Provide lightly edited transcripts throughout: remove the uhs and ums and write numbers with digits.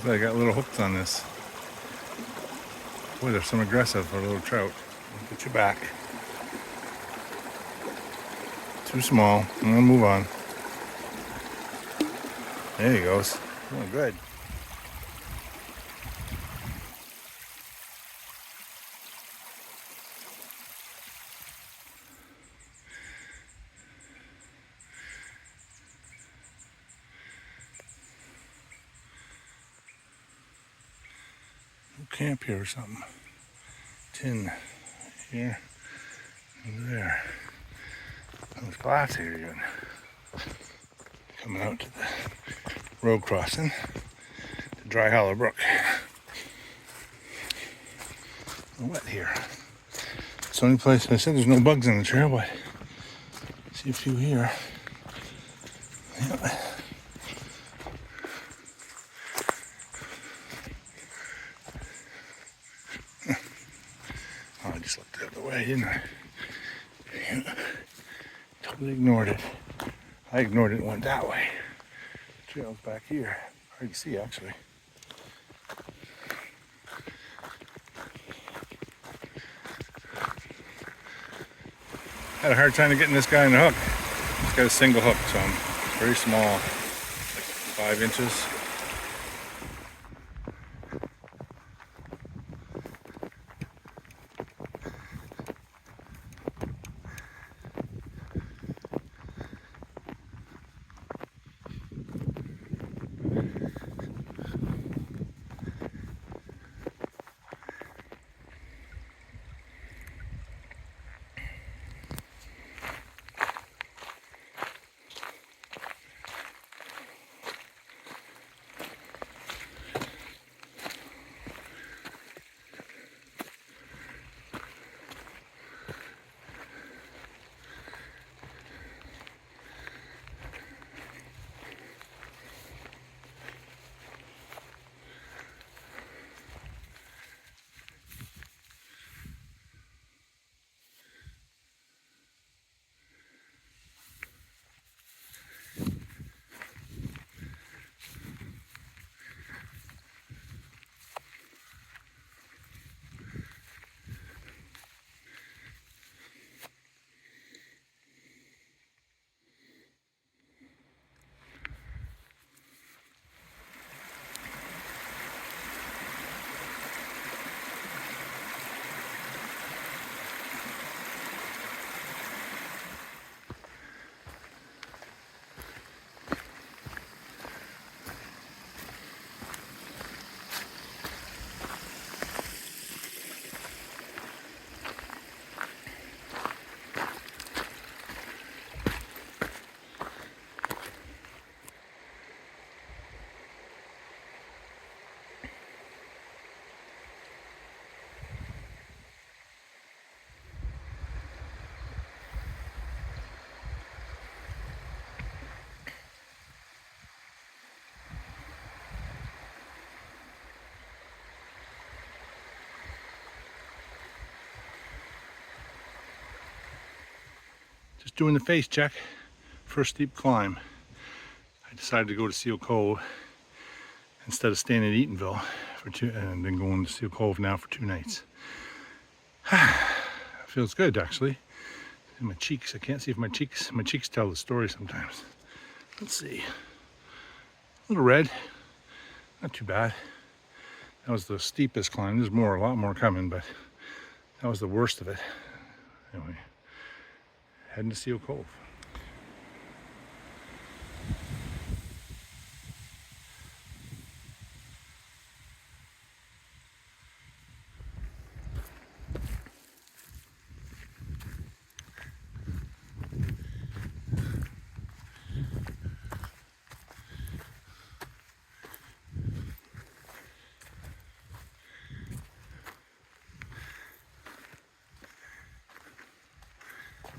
Looks like I got little hooks on this. Boy, there's some aggressive for a little trout. Put your back. Too small. I'm gonna move on. There he goes. Oh, good. Camp here or something. Tin here, over there. There's glass here even. Coming out to the road crossing, the Dry Hollow Brook. Wet here. It's the only place I said there's no bugs in the trail, but I see a few here. Yeah. Oh, I just looked the other way, didn't I? Yeah. Totally ignored it. I ignored it and went that way. The trail's back here. Hard to see, actually. Had a hard time getting this guy in the hook. He's got a single hook, so I'm very small, like 5 inches. Just doing the face check. First steep climb. I decided to go to Seal Cove instead of staying at Eatonville for 2, and then going to Seal Cove now for 2 nights. Feels good, actually. In my cheeks, I can't see if my cheeks tell the story sometimes. Let's see. A little red, not too bad. That was the steepest climb. There's a lot more coming, but that was the worst of it. Anyway, heading to Seal Cove.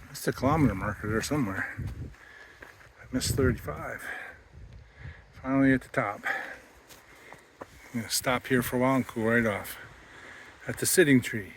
That's the kilometer marker there somewhere. I missed 35. Finally at the top. I'm gonna stop here for a while and cool right off. At the sitting tree.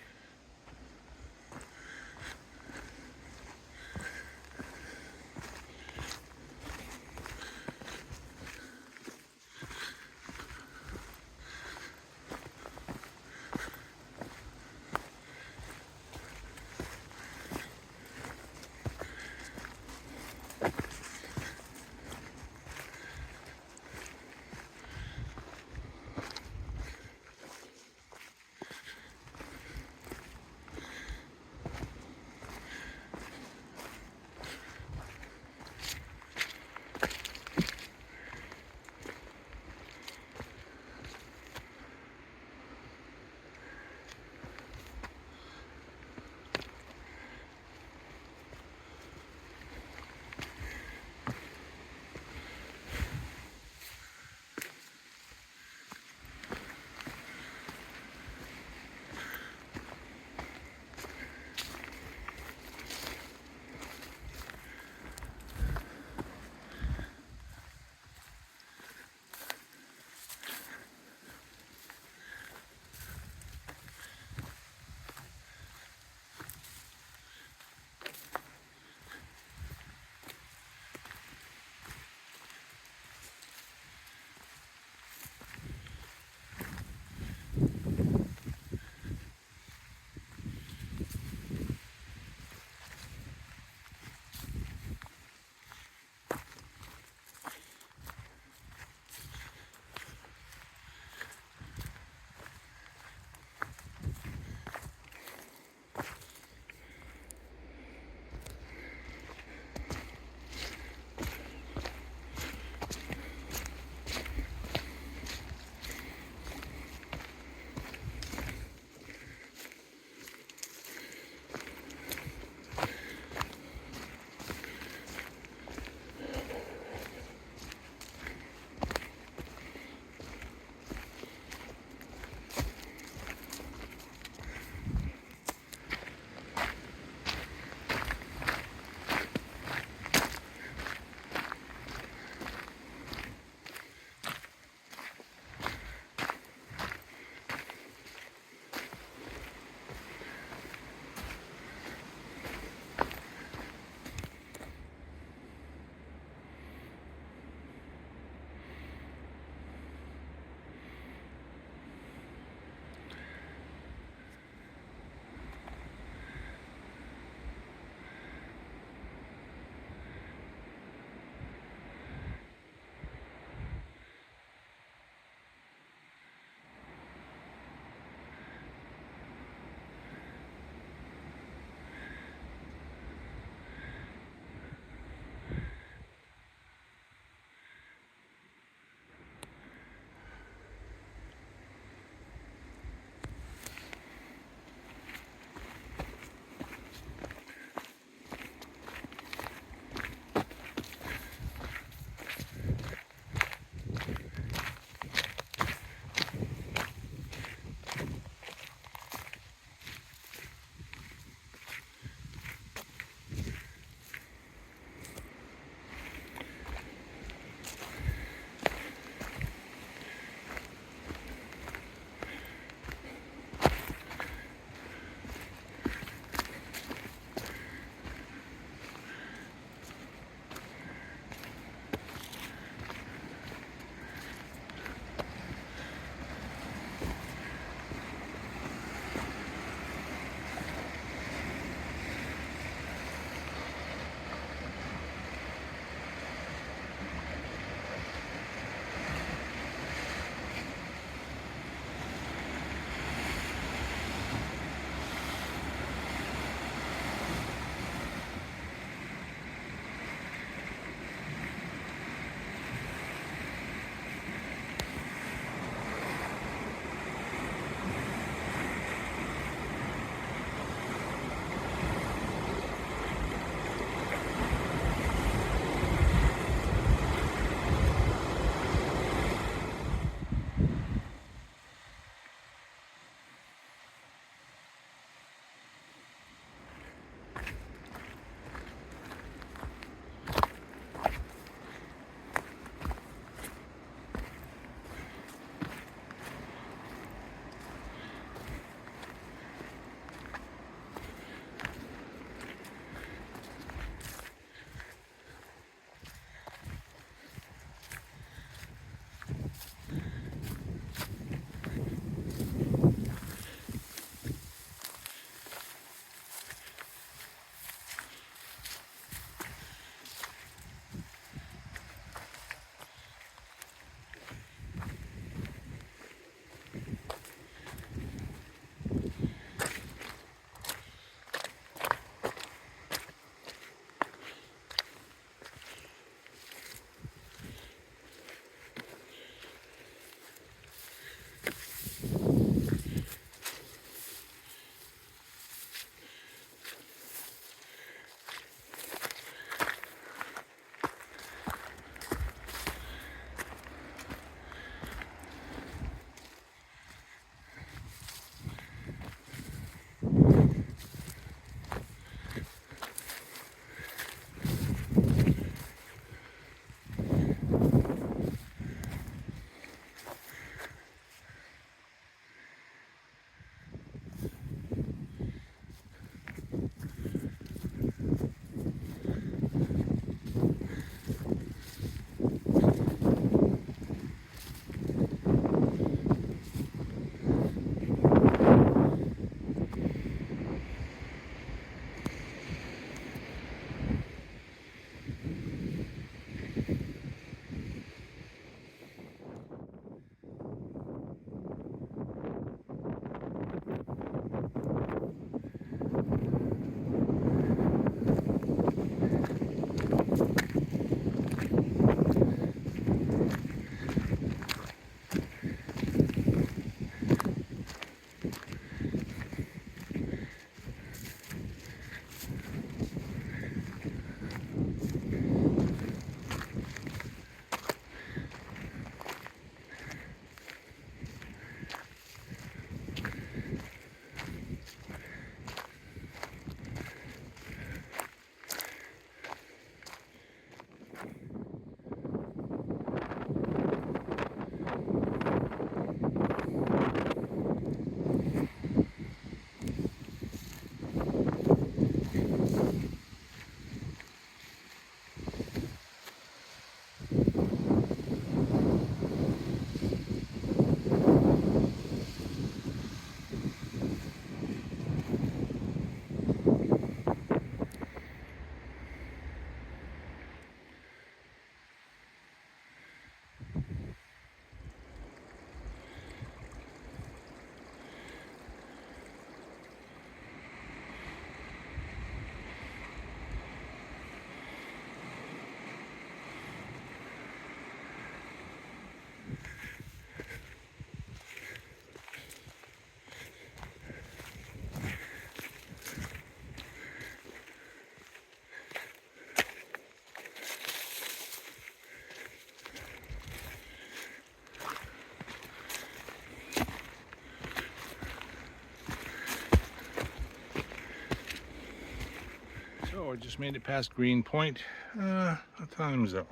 So I just made it past Green Point. What time is it?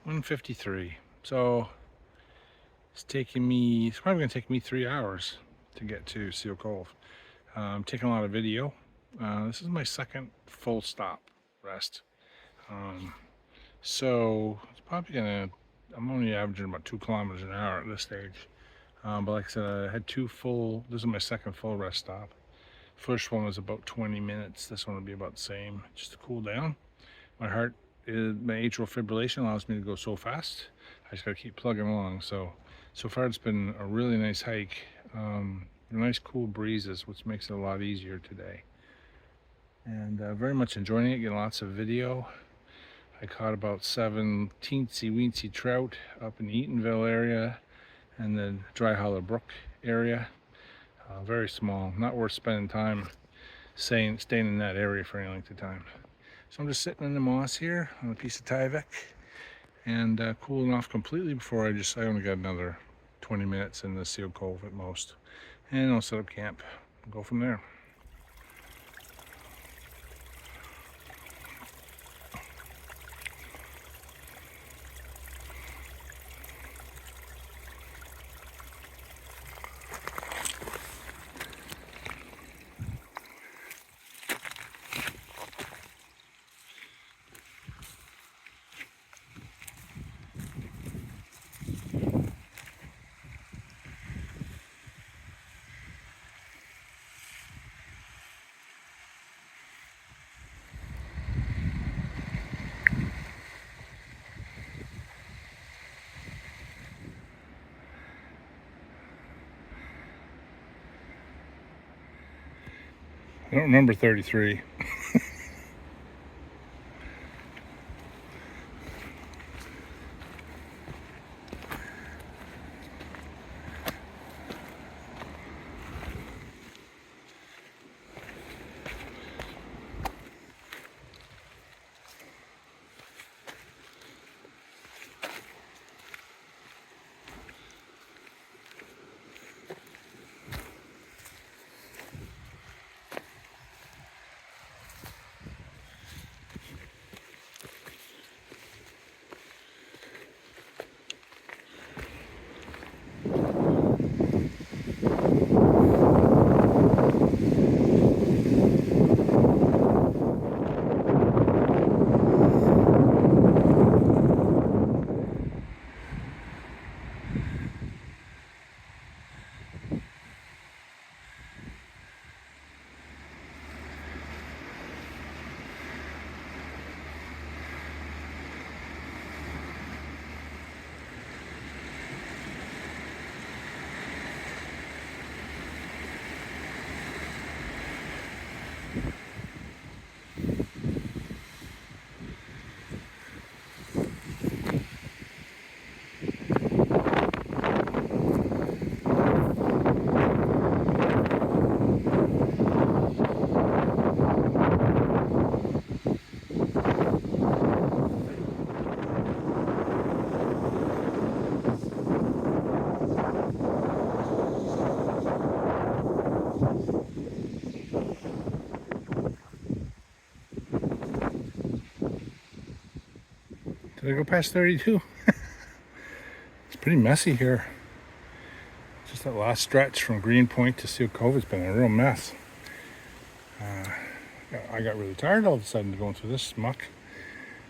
1:53. So it's probably gonna take me 3 hours to get to Seal Cove. I'm taking a lot of video. This is my second full stop rest. So it's probably I'm only averaging about 2 kilometers an hour at this stage. But like I said, I had this is my second full rest stop. First one was about 20 minutes. This one will be about the same, just to cool down. My atrial fibrillation allows me to go so fast. I just gotta keep plugging along. So far it's been a really nice hike. Nice cool breezes, which makes it a lot easier today. And very much enjoying it, getting lots of video. I caught about 7 teensy-weensy trout up in the Eatonville area and the Dry Hollow Brook area. Very small, not worth spending time staying in that area for any length of time. So I'm just sitting in the moss here on a piece of Tyvek and cooling off completely before I only got another 20 minutes in the Seal Cove at most. And I'll set up camp and go from there. I don't remember 33. Did I go past 32? It's pretty messy here. Just that last stretch from Green Point to Seal Cove has been a real mess. I got really tired all of a sudden going through this muck.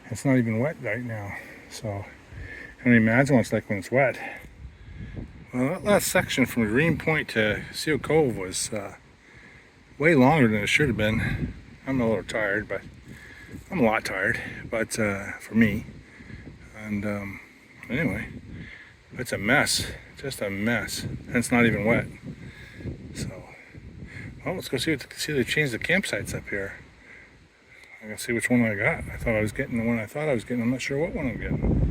It's not even wet right now, so I can imagine what it's like when it's wet. Well, that last section from Green Point to Seal Cove was way longer than it should have been. I'm a little tired, but I'm a lot tired, but for me. And anyway, it's a mess, just a mess, and it's not even wet. So, well, let's go see they changed the campsites up here. I gotta see which one I got. I thought I was getting the one I thought I was getting. I'm not sure what one I'm getting.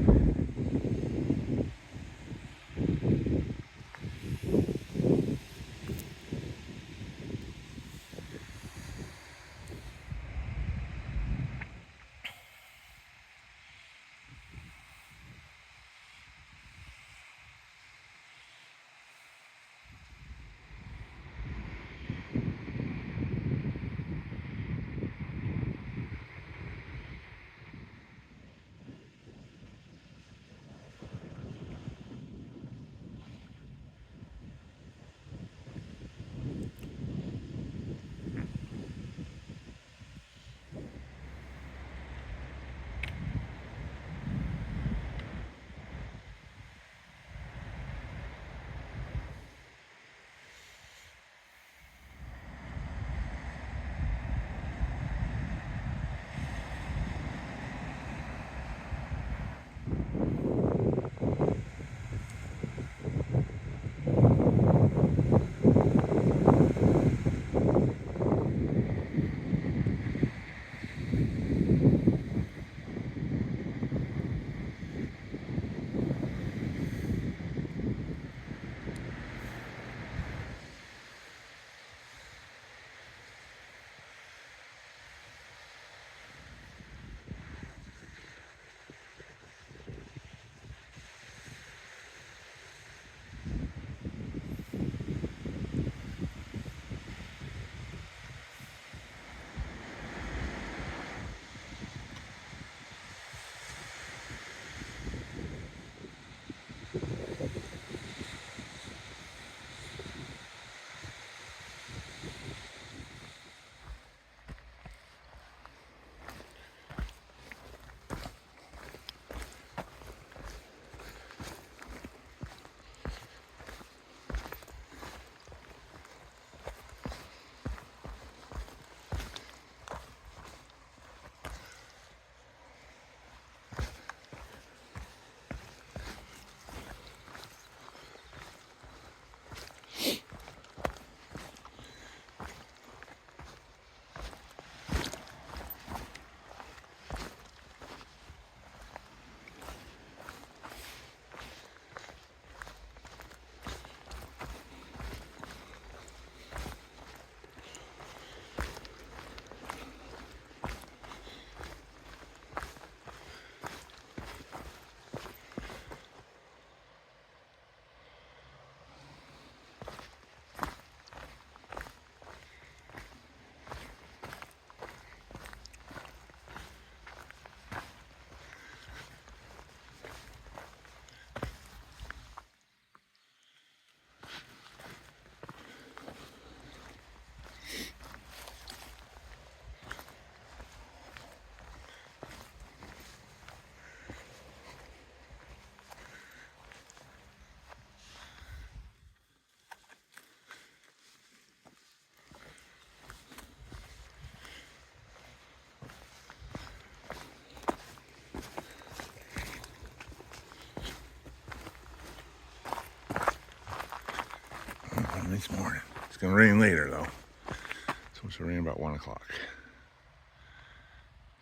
Nice morning. It's gonna rain later though. It's supposed to rain about 1 o'clock.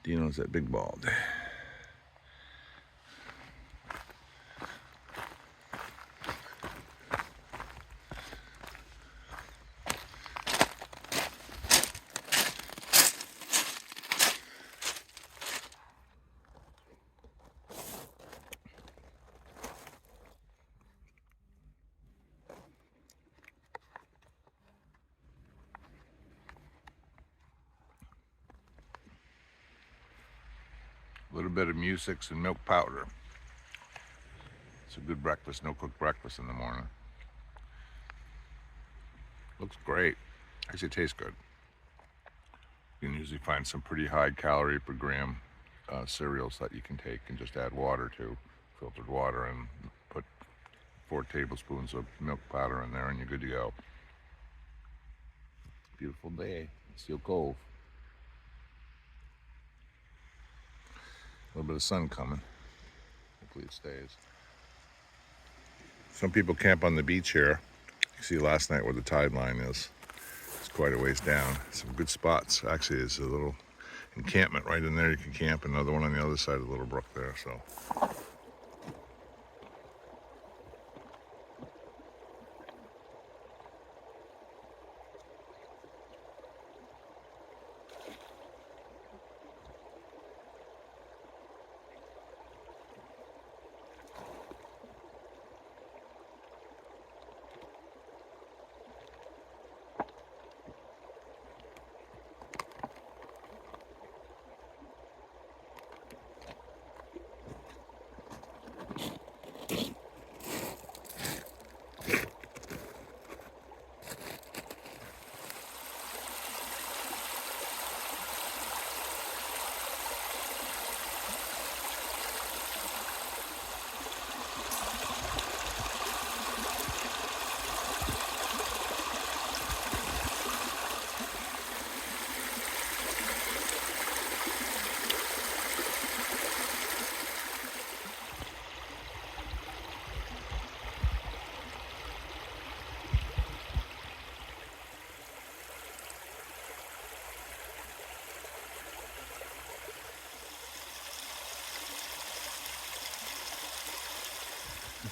Dino's that big bald. A little bit of music and milk powder. It's a good breakfast, no cooked breakfast in the morning. Looks great. Actually tastes good. You can usually find some pretty high calorie per gram cereals that you can take and just add water to, filtered water, and put 4 tablespoons of milk powder in there and you're good to go. Beautiful day, Seal Cove. A little bit of sun coming. Hopefully it stays. Some people camp on the beach here. You see last night where the tide line is. It's quite a ways down. Some good spots. Actually, there's a little encampment right in there. You can camp. Another one on the other side of the little brook there. So.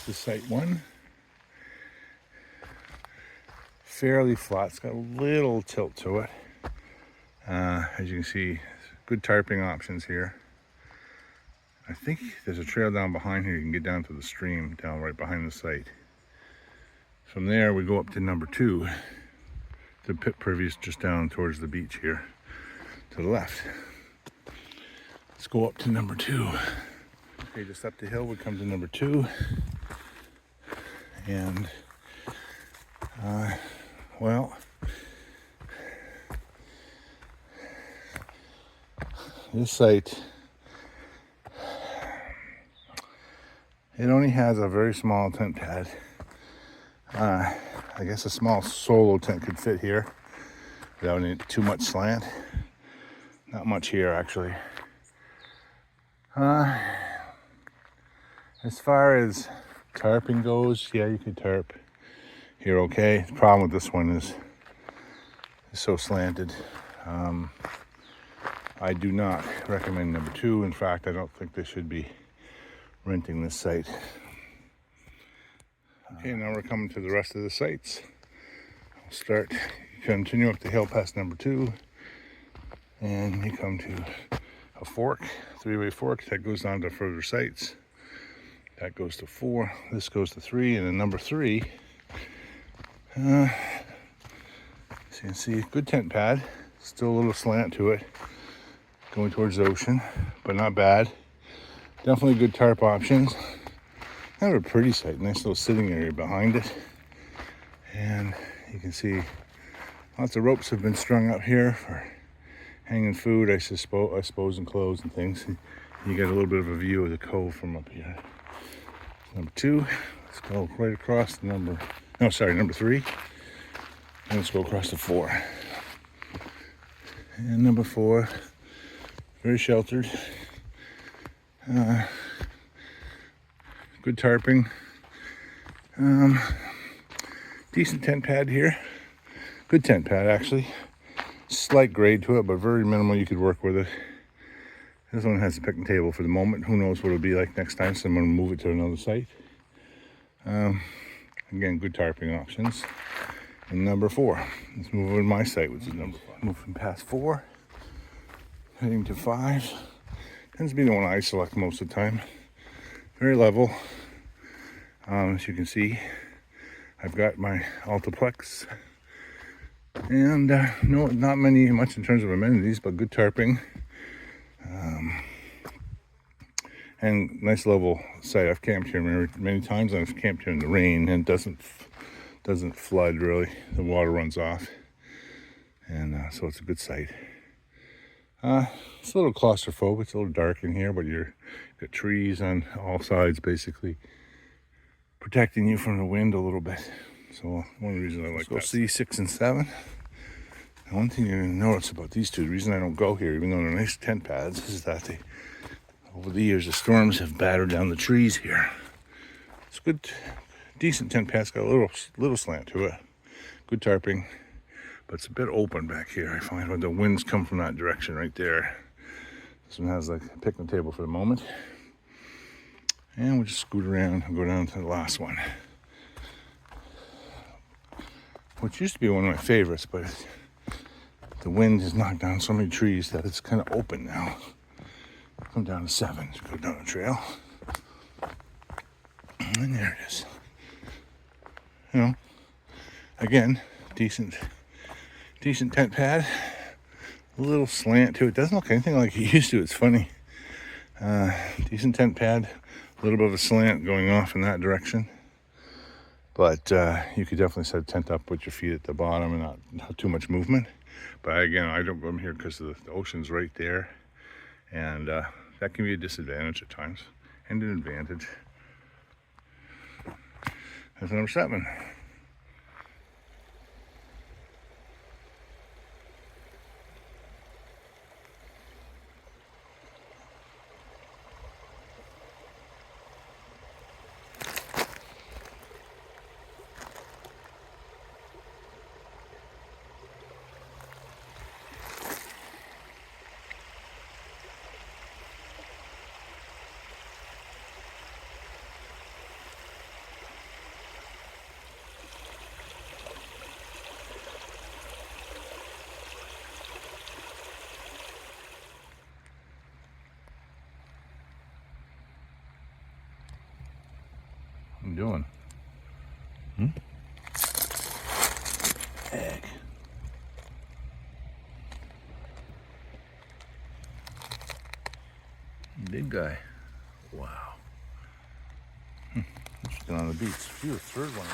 This is site 1. Fairly flat. It's got a little tilt to it. As you can see, good tarping options here. I think there's a trail down behind here. You can get down to the stream down right behind the site. From there, we go up to number 2. The pit privy just down towards the beach here to the left. Let's go up to number 2. Okay, just up the hill, we come to number 2. And, well, this site, it only has a very small tent pad. I guess a small solo tent could fit here without any too much slant. Not much here, actually. As far as tarping goes, yeah, you could tarp here okay. The problem with this one is it's so slanted. I do not recommend number 2. In fact, I don't think they should be renting this site. Okay, now we're coming to the rest of the sites. I'll continue up the hill past number 2, and you come to a fork, 3-way fork that goes on to further sites. That goes to 4, this goes to 3, and then number 3, so you can see, good tent pad, still a little slant to it, going towards the ocean, but not bad. Definitely good tarp options. Kind of a pretty site, nice little sitting area behind it. And you can see lots of ropes have been strung up here for hanging food, I suppose, and clothes and things. And you get a little bit of a view of the cove from up here. Number 2, let's go right across to number 3. And let's go across to 4. And number 4, very sheltered. Good tarping. Decent tent pad here. Good tent pad, actually. Slight grade to it, but very minimal. You could work with it. This one has a picnic table for the moment. Who knows what it'll be like next time, so I'm going to move it to another site. Again, good tarping options. And number 4. Let's move over to my site, which is number 5. Moving past 4. Heading to 5. Tends to be the one I select most of the time. Very level. As you can see, I've got my Altiplex. And no, not much in terms of amenities, but good tarping. And nice level site. I've camped here many times, and I've camped here in the rain, and it doesn't flood really. The water runs off, and so it's a good site. It's a little claustrophobic. It's a little dark in here, but you've got trees on all sides, basically protecting you from the wind a little bit. So one reason I like that. See 6 and 7. And one thing you're going to notice about these two, the reason I don't go here, even though they're nice tent pads, is that over the years, the storms have battered down the trees here. It's good, decent tent pad. It's got a little slant to it. Good tarping, but it's a bit open back here. I find when the winds come from that direction right there. This one has like a picnic table for the moment. And we'll just scoot around and go down to the last one, which used to be one of my favorites, but the wind has knocked down so many trees that it's kind of open now. Come down to 7, so go down the trail. And there it is. You know, again, decent tent pad. A little slant to it. Doesn't look anything like it used to. It's funny. Decent tent pad. A little bit of a slant going off in that direction. But you could definitely set a tent up with your feet at the bottom and not too much movement. But again, I don't come here because the ocean's right there. And that can be a disadvantage at times, and an advantage. That's number 7. What are you doing? Egg. Big guy. Wow. Interesting on the beach. Phew, third one.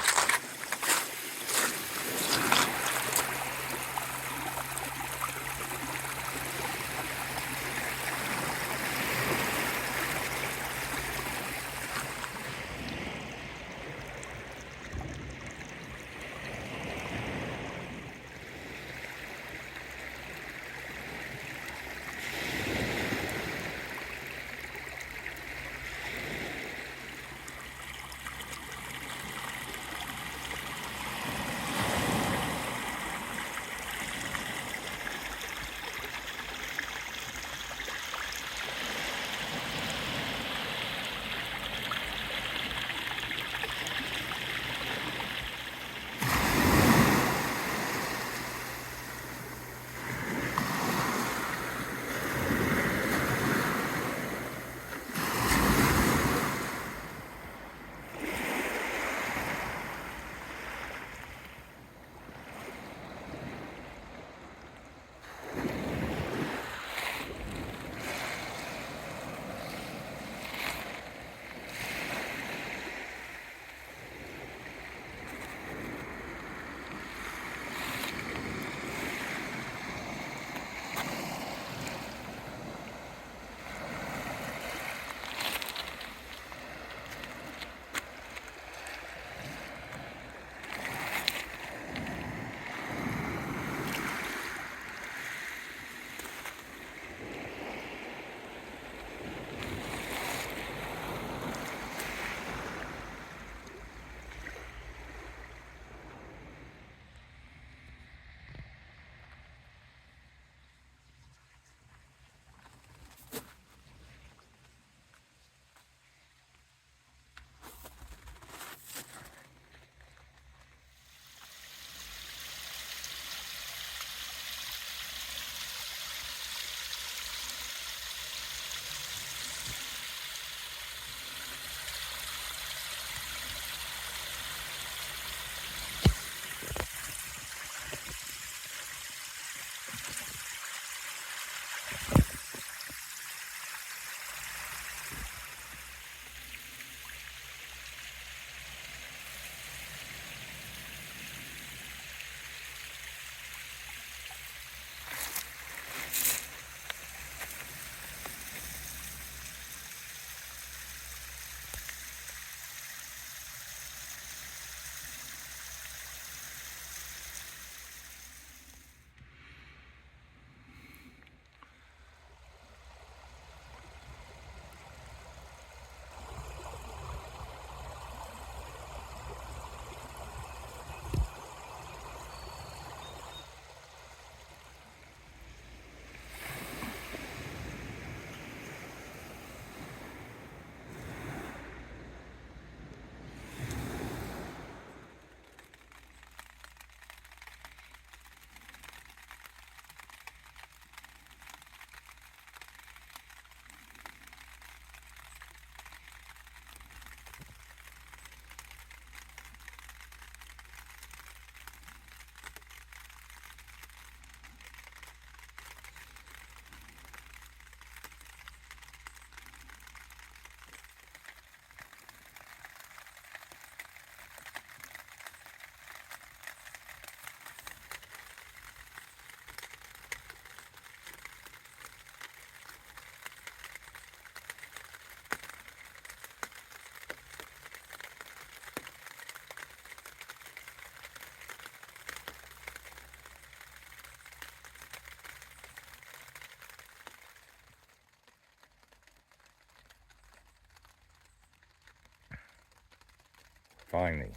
Finally.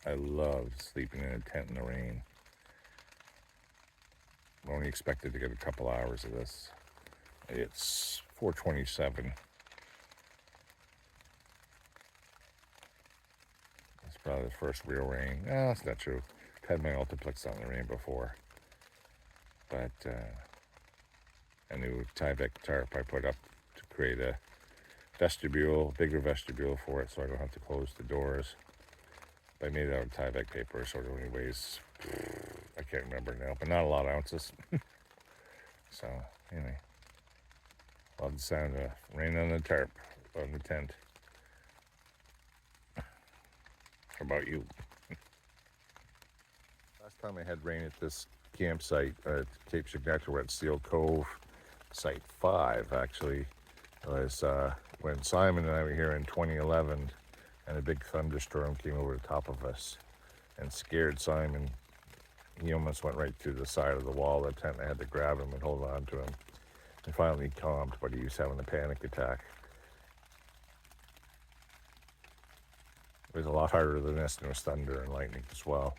I love sleeping in a tent in the rain. I'm only expected to get a couple hours of this. It's 4:27. It's probably the first real rain. No, that's not true. I've had my multiplex on the rain before. But a new Tyvek tarp I put up to create a vestibule, bigger vestibule for it so I don't have to close the doors. I made it out of Tyvek paper, so it only weighs, I can't remember now, but not a lot of ounces. So, anyway, love the sound of rain on the tarp, on the tent. How about you? Last time I had rain at this campsite at Cape Chignecto, we're at Seal Cove, Site 5 actually, was when Simon and I were here in 2011, and a big thunderstorm came over the top of us and scared Simon. He almost went right through the side of the wall of the tent. I had to grab him and hold on to him. And finally he calmed, but he was having a panic attack. It was a lot harder than this, and there was thunder and lightning as well.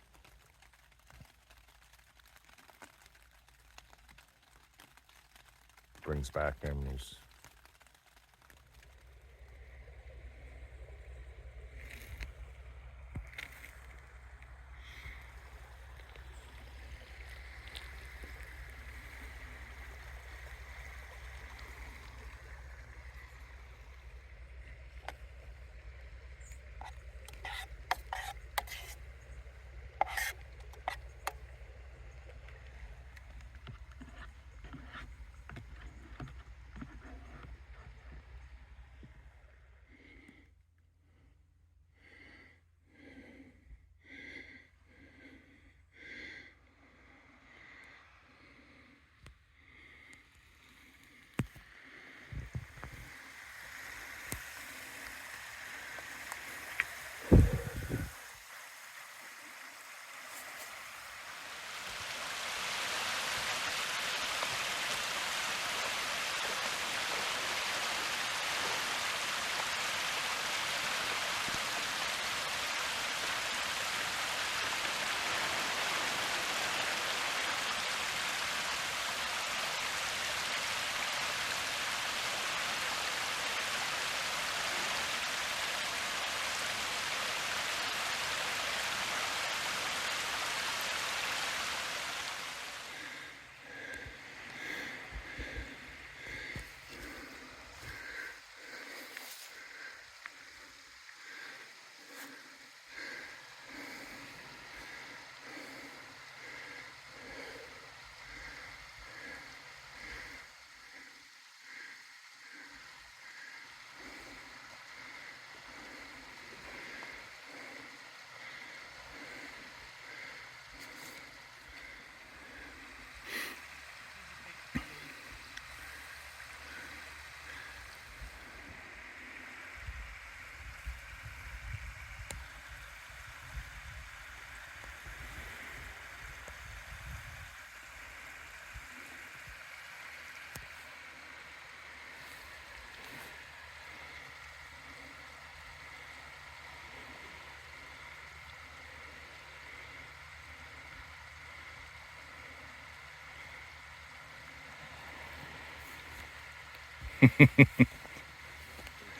Brings back memories.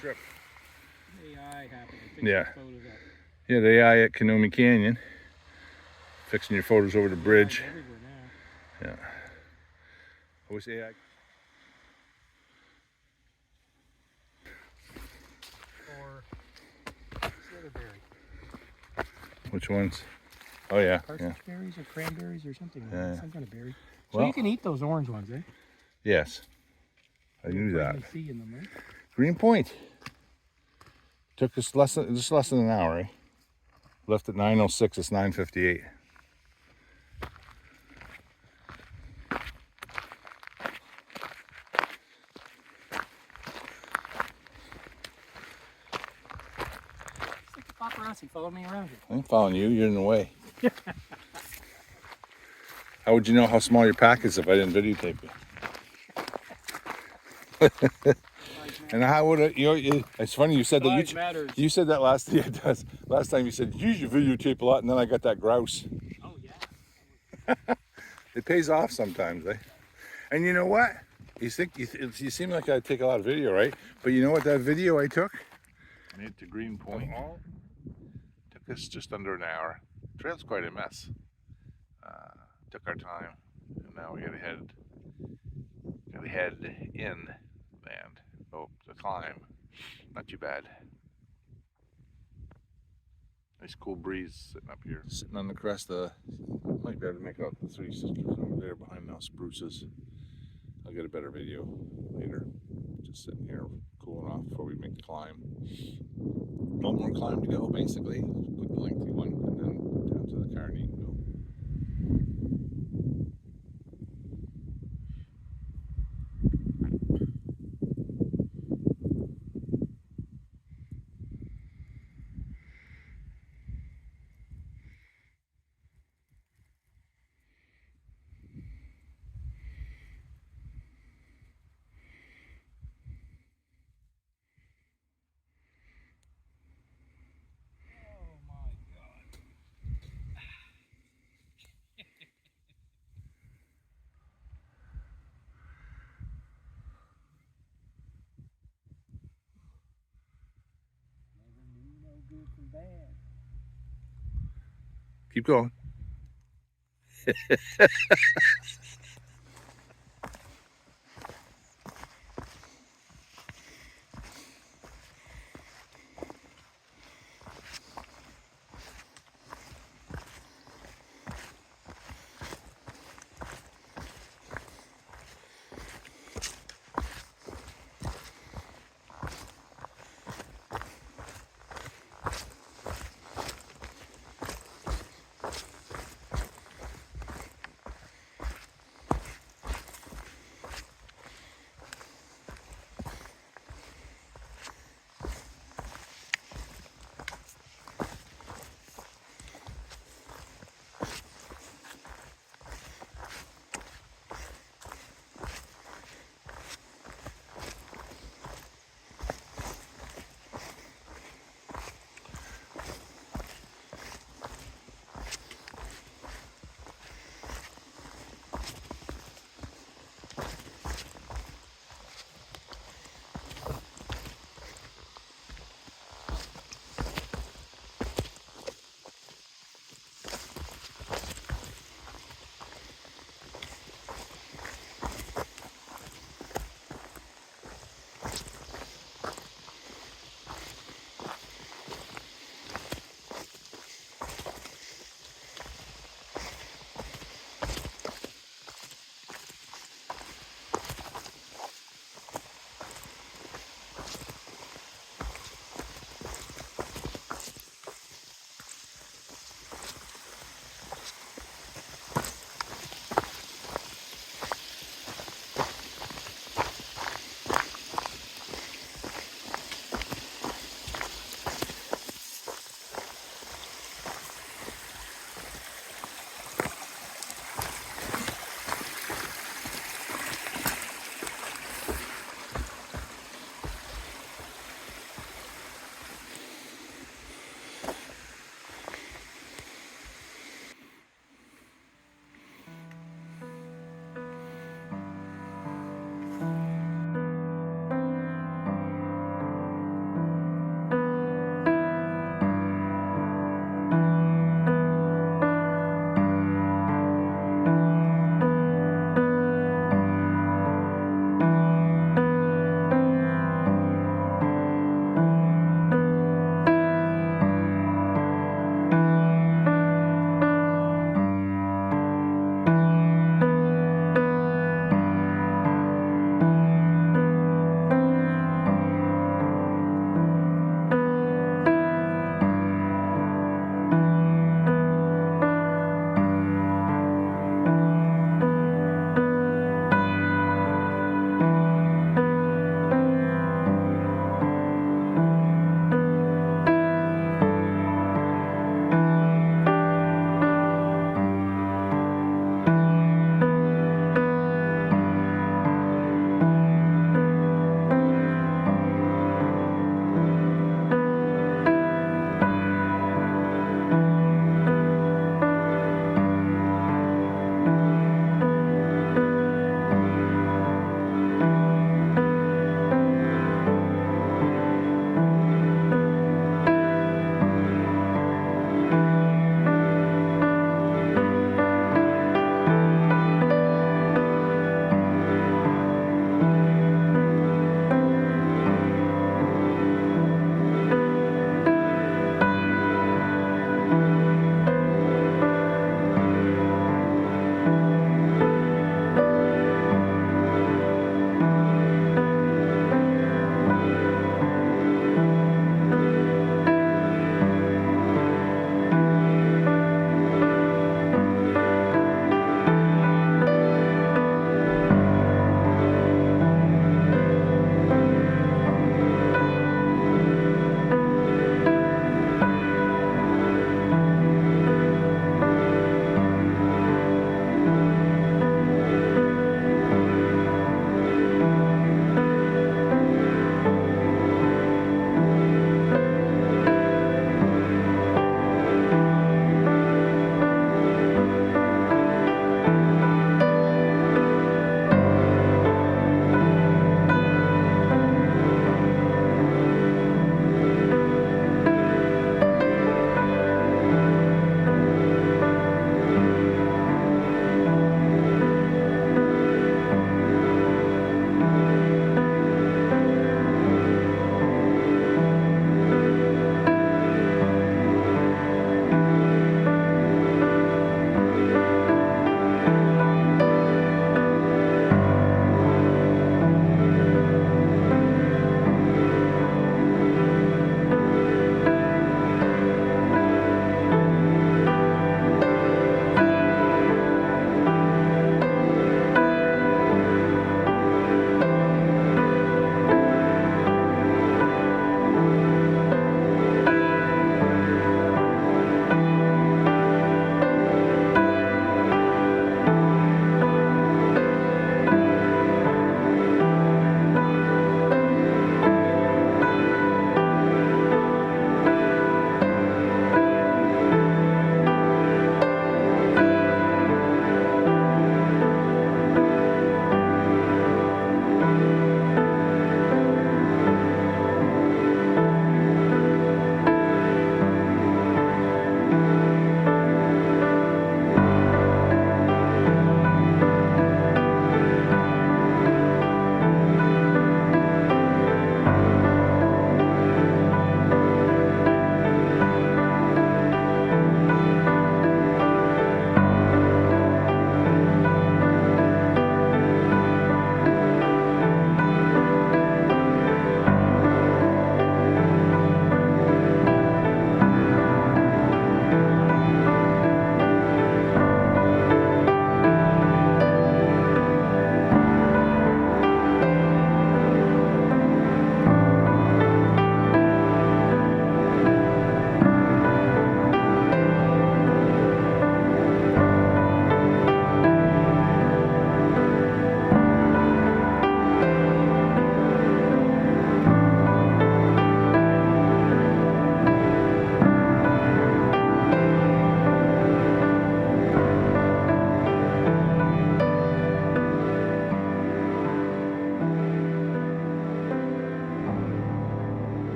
Trip. AI happening. Yeah. Photos up. Yeah, the AI at Canome Canyon. Fixing your photos over the bridge. Everywhere now. Yeah. What's AI? Or what's the other berry? Which ones? Oh yeah. Partridge berries or cranberries or something like Yeah. that. Some kind of berry. So Well, you can eat those orange ones, eh? Yes. I knew that. Vitamin C in them, right? Green Point. Took us just less than an hour, eh? Left at 9:06, it's 9:58. It's like the paparazzi following me around here. I'm following you, you're in the way. How would you know how small your pack is if I didn't videotape you? And how would it, it's funny you said that Size matters. you said that last yeah, it does. Last time you said you usually videotape a lot, and then I got that grouse. Oh yeah. It pays off sometimes, eh? And you know what? You seem like I take a lot of video, right? But you know what that video I took? Made it to Green Point. Took us just under an hour. Trail's quite a mess. Took our time, and now we gotta head in and the climb. Not too bad. Nice cool breeze sitting up here. Sitting on the crest of might be able to make out the Three Sisters over there behind those spruces. I'll get a better video later. Just sitting here cooling off before we make the climb. One more climb to go, basically. Quick lengthy one, and then down to the car need to go. Good from bad. Keep going.